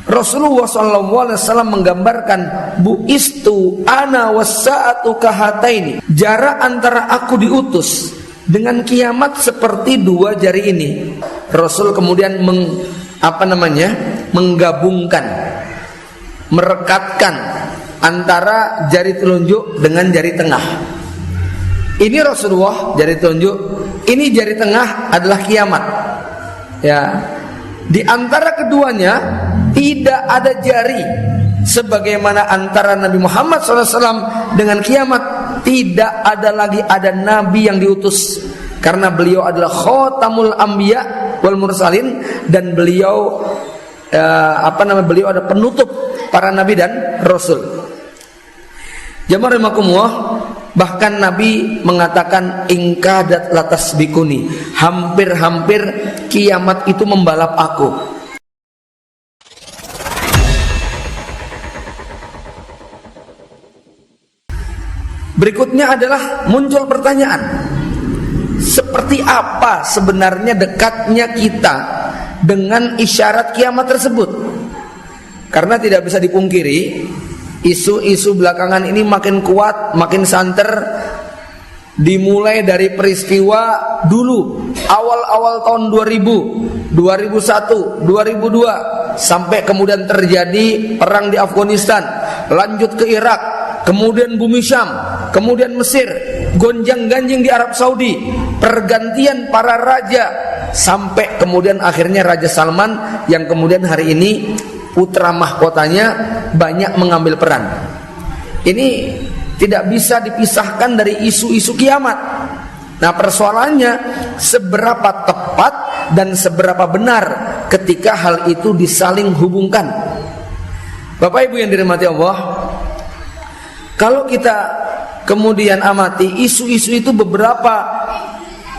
Rasulullah SAW menggambarkan buistu ana wasa'atu kahataini, jarak antara aku diutus dengan kiamat seperti dua jari ini. Rasul kemudian menggabungkan, merekatkan antara jari telunjuk dengan jari tengah. Ini Rasulullah jari telunjuk, ini jari tengah adalah kiamat. Ya, di antara keduanya tidak ada jari, sebagaimana antara Nabi Muhammad SAW dengan kiamat tidak ada lagi ada nabi yang diutus, karena beliau adalah khatamul anbiya wal mursalin, dan beliau beliau ada penutup para nabi dan rasul. Jamaah rahimakumullah, bahkan Nabi mengatakan ingkadat latas bikuni, hampir-hampir kiamat itu membalap aku. Berikutnya adalah muncul pertanyaan, seperti apa sebenarnya dekatnya kita dengan isyarat kiamat tersebut? Karena tidak bisa dipungkiri, isu-isu belakangan ini makin kuat, makin santer. Dimulai dari peristiwa dulu awal-awal tahun 2000, 2001, 2002, sampai kemudian terjadi perang di Afghanistan, lanjut ke Irak, kemudian bumi Syam, kemudian Mesir, gonjang-ganjing di Arab Saudi, pergantian para raja, sampai kemudian akhirnya Raja Salman yang kemudian hari ini putra mahkotanya banyak mengambil peran. Ini tidak bisa dipisahkan dari isu-isu kiamat. Nah, persoalannya seberapa tepat dan seberapa benar ketika hal itu disaling hubungkan. Bapak Ibu yang dirahmati Allah, kalau kita kemudian amati isu-isu itu beberapa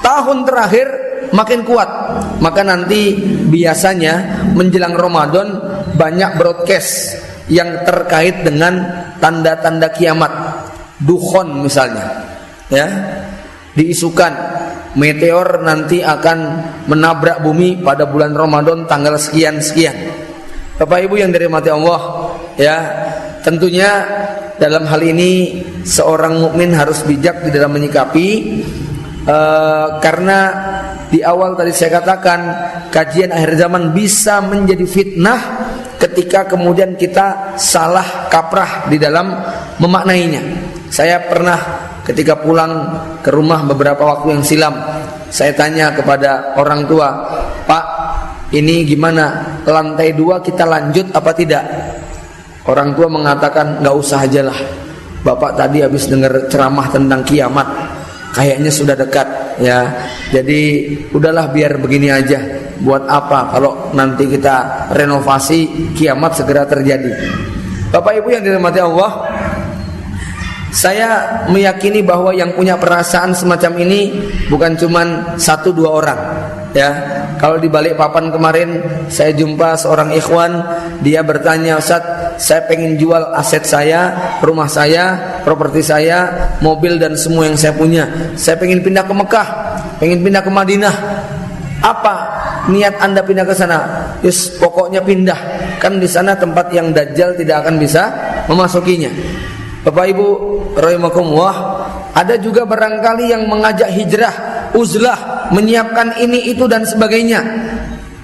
tahun terakhir makin kuat, maka nanti biasanya menjelang Ramadan banyak broadcast yang terkait dengan tanda-tanda kiamat. Dukhon misalnya, ya, diisukan meteor nanti akan menabrak bumi pada bulan Ramadan tanggal sekian-sekian. Bapak Ibu yang dirahmati Allah, ya, tentunya dalam hal ini seorang mukmin harus bijak di dalam menyikapi, karena di awal tadi saya katakan kajian akhir zaman bisa menjadi fitnah ketika kemudian kita salah kaprah di dalam memaknainya. Saya pernah ketika pulang ke rumah beberapa waktu yang silam, saya tanya kepada orang tua, "Pak, ini gimana? Lantai 2 kita lanjut apa tidak?" Orang tua mengatakan, "Nggak usah aja lah. Bapak tadi habis dengar ceramah tentang kiamat, kayaknya sudah dekat, ya. Jadi udahlah biar begini aja. Buat apa kalau nanti kita renovasi kiamat segera terjadi." Bapak Ibu yang dirahmati Allah, saya meyakini bahwa yang punya perasaan semacam ini bukan cuma 1-2 orang, ya. Kalau di Balikpapan kemarin saya jumpa seorang ikhwan, dia bertanya, "Ustaz, saya pengen jual aset saya, rumah saya, properti saya, mobil dan semua yang saya punya. Saya pengen pindah ke Mekah, pengen pindah ke Madinah. Apa niat Anda pindah ke sana?" "Yes, pokoknya pindah. Kan di sana tempat yang Dajjal tidak akan bisa memasukinya." Bapak Ibu rahimakumullah, ada juga barangkali yang mengajak hijrah, uzlah, menyiapkan ini itu dan sebagainya.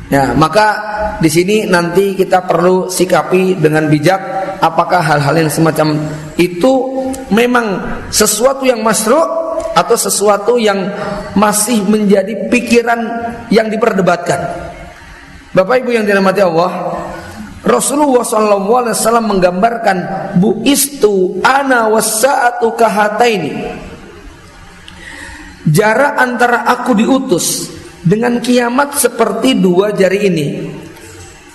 Ya, maka di sini nanti kita perlu sikapi dengan bijak, apakah hal-hal yang semacam itu memang sesuatu yang masyru' atau sesuatu yang masih menjadi pikiran yang diperdebatkan. Bapak Ibu yang dirahmati Allah, Rasulullah SAW menggambarkan buistu ana wasa'atu kahataini, jarak antara aku diutus dengan kiamat seperti dua jari ini.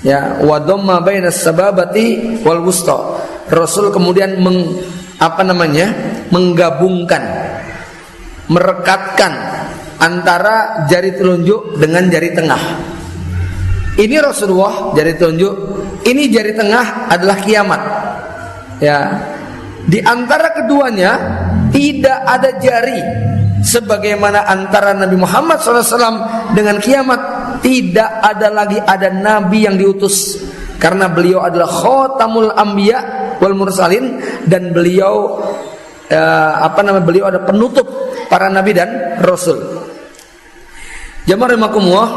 Ya, wa dhamma bainas sababati wal wusta. Rasul kemudian menggabungkan, merekatkan antara jari telunjuk dengan jari tengah. Ini Rasulullah jari telunjuk, ini jari tengah adalah kiamat. Ya, di antara keduanya tidak ada jari, sebagaimana antara Nabi Muhammad SAW dengan kiamat tidak ada lagi ada nabi yang diutus, karena beliau adalah khatamul anbiya wal mursalin, dan beliau beliau ada penutup para nabi dan rasul. Jamaah rahimakumullah,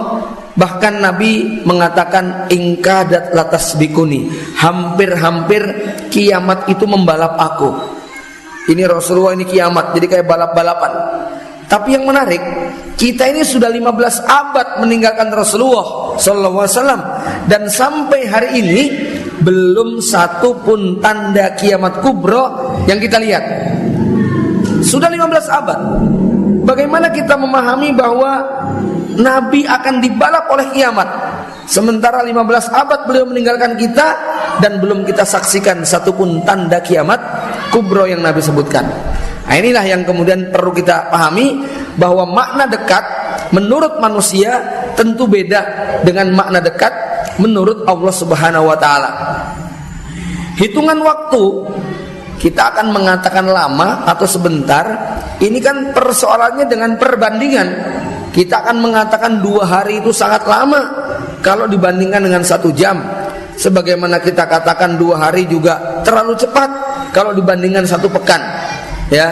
bahkan Nabi mengatakan ingkadat latasbikuni, hampir-hampir kiamat itu membalap aku. Ini Rasulullah, ini kiamat, jadi kayak balap-balapan. Tapi yang menarik, kita ini sudah 15 abad meninggalkan Rasulullah sallallahu alaihi wasallam, dan sampai hari ini belum satu pun tanda kiamat kubra yang kita lihat. Sudah 15 abad. Bagaimana kita memahami bahwa Nabi akan dibalap oleh kiamat, sementara 15 abad beliau meninggalkan kita dan belum kita saksikan satupun tanda kiamat kubro yang Nabi sebutkan. Nah, inilah yang kemudian perlu kita pahami, bahwa makna dekat menurut manusia tentu beda dengan makna dekat menurut Allah Subhanahu wa taala. Hitungan waktu kita akan mengatakan lama atau sebentar, ini kan persoalannya dengan perbandingan. Kita akan mengatakan 2 hari itu sangat lama kalau dibandingkan dengan 1 jam. Sebagaimana kita katakan 2 hari juga terlalu cepat kalau dibandingkan 1 pekan. Ya,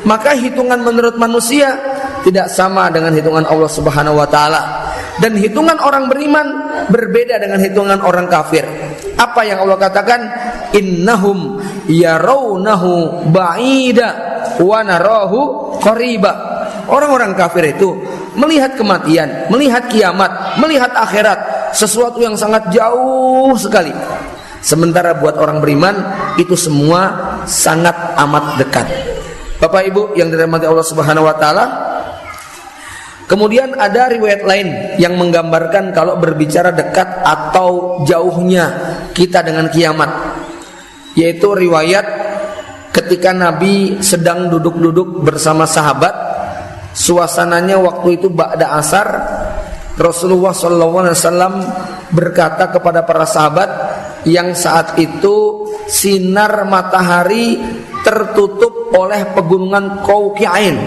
maka hitungan menurut manusia tidak sama dengan hitungan Allah Subhanahu wa taala. Dan hitungan orang beriman berbeda dengan hitungan orang kafir. Apa yang Allah katakan? Innahum yarawnahu ba'ida wa narahu qariba. Orang-orang kafir itu melihat kematian, melihat kiamat, melihat akhirat, sesuatu yang sangat jauh sekali. Sementara buat orang beriman itu semua sangat amat dekat. Bapak Ibu yang dirahmati Allah Subhanahu wa taala, kemudian ada riwayat lain yang menggambarkan kalau berbicara dekat atau jauhnya kita dengan kiamat, yaitu riwayat ketika Nabi sedang duduk-duduk bersama sahabat. Suasananya waktu itu ba'da asar. Rasulullah SAW berkata kepada para sahabat yang saat itu sinar matahari tertutup oleh pegunungan Qauqi'ain,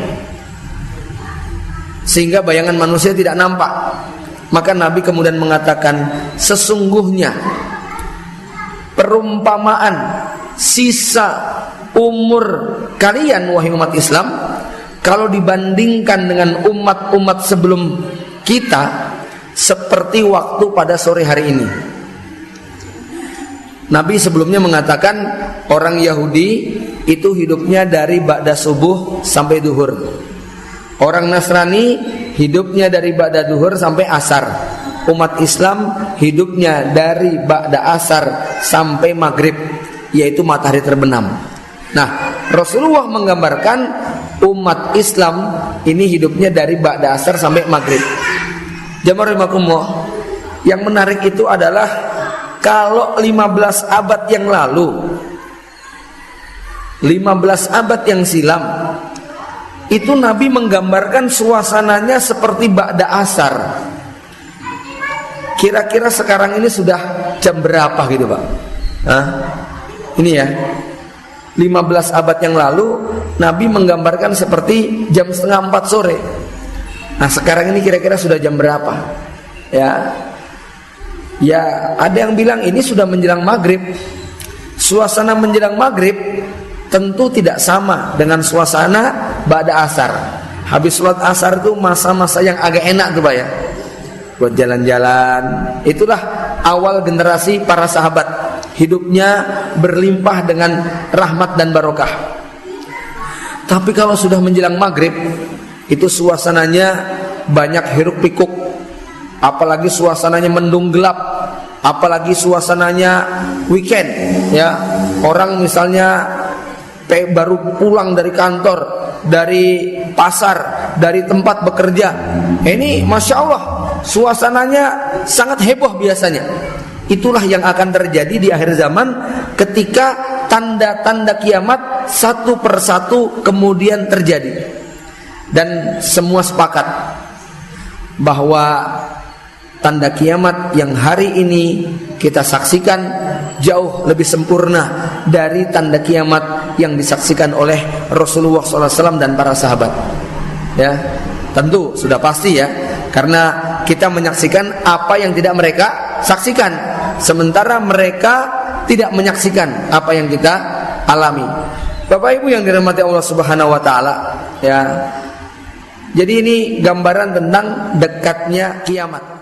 sehingga bayangan manusia tidak nampak. Maka Nabi kemudian mengatakan, sesungguhnya perumpamaan sisa umur kalian wahai umat Islam, kalau dibandingkan dengan umat-umat sebelum kita, seperti waktu pada sore hari ini. Nabi sebelumnya mengatakan orang Yahudi itu hidupnya dari ba'da subuh sampai duhur. Orang Nasrani hidupnya dari ba'da duhur sampai asar. Umat Islam hidupnya dari ba'da asar sampai maghrib, yaitu matahari terbenam. Nah, Rasulullah menggambarkan umat Islam ini hidupnya dari ba'da asar sampai maghrib. Jamaah rahimakumullah, yang menarik itu adalah kalau 15 abad yang lalu, 15 abad yang silam, itu Nabi menggambarkan suasananya seperti ba'da asar. Kira-kira sekarang ini sudah jam berapa gitu Pak? Hah? Ini ya, 15 abad yang lalu Nabi menggambarkan seperti jam 3:30 sore. Nah sekarang ini kira-kira sudah jam berapa? Ya ada yang bilang ini sudah menjelang maghrib. Suasana menjelang maghrib tentu tidak sama dengan suasana ba'da asar. Habis sholat asar itu masa-masa yang agak enak tuh Pak ya, buat jalan-jalan. Itulah awal generasi para sahabat, hidupnya berlimpah dengan rahmat dan barokah. Tapi kalau sudah menjelang maghrib, itu suasananya banyak hiruk pikuk, apalagi suasananya mendung gelap, apalagi suasananya weekend ya. Orang misalnya baru pulang dari kantor, dari pasar, dari tempat bekerja, ini Masya Allah suasananya sangat heboh biasanya. Itulah yang akan terjadi di akhir zaman ketika tanda-tanda kiamat satu persatu kemudian terjadi. Dan semua sepakat bahwa tanda kiamat yang hari ini kita saksikan jauh lebih sempurna dari tanda kiamat yang disaksikan oleh Rasulullah SAW dan para sahabat. Ya, tentu sudah pasti ya, karena kita menyaksikan apa yang tidak mereka saksikan. sementara mereka tidak menyaksikan apa yang kita alami. Bapak Ibu yang dirahmati Allah Subhanahu wa taala, ya. Jadi ini gambaran tentang dekatnya kiamat.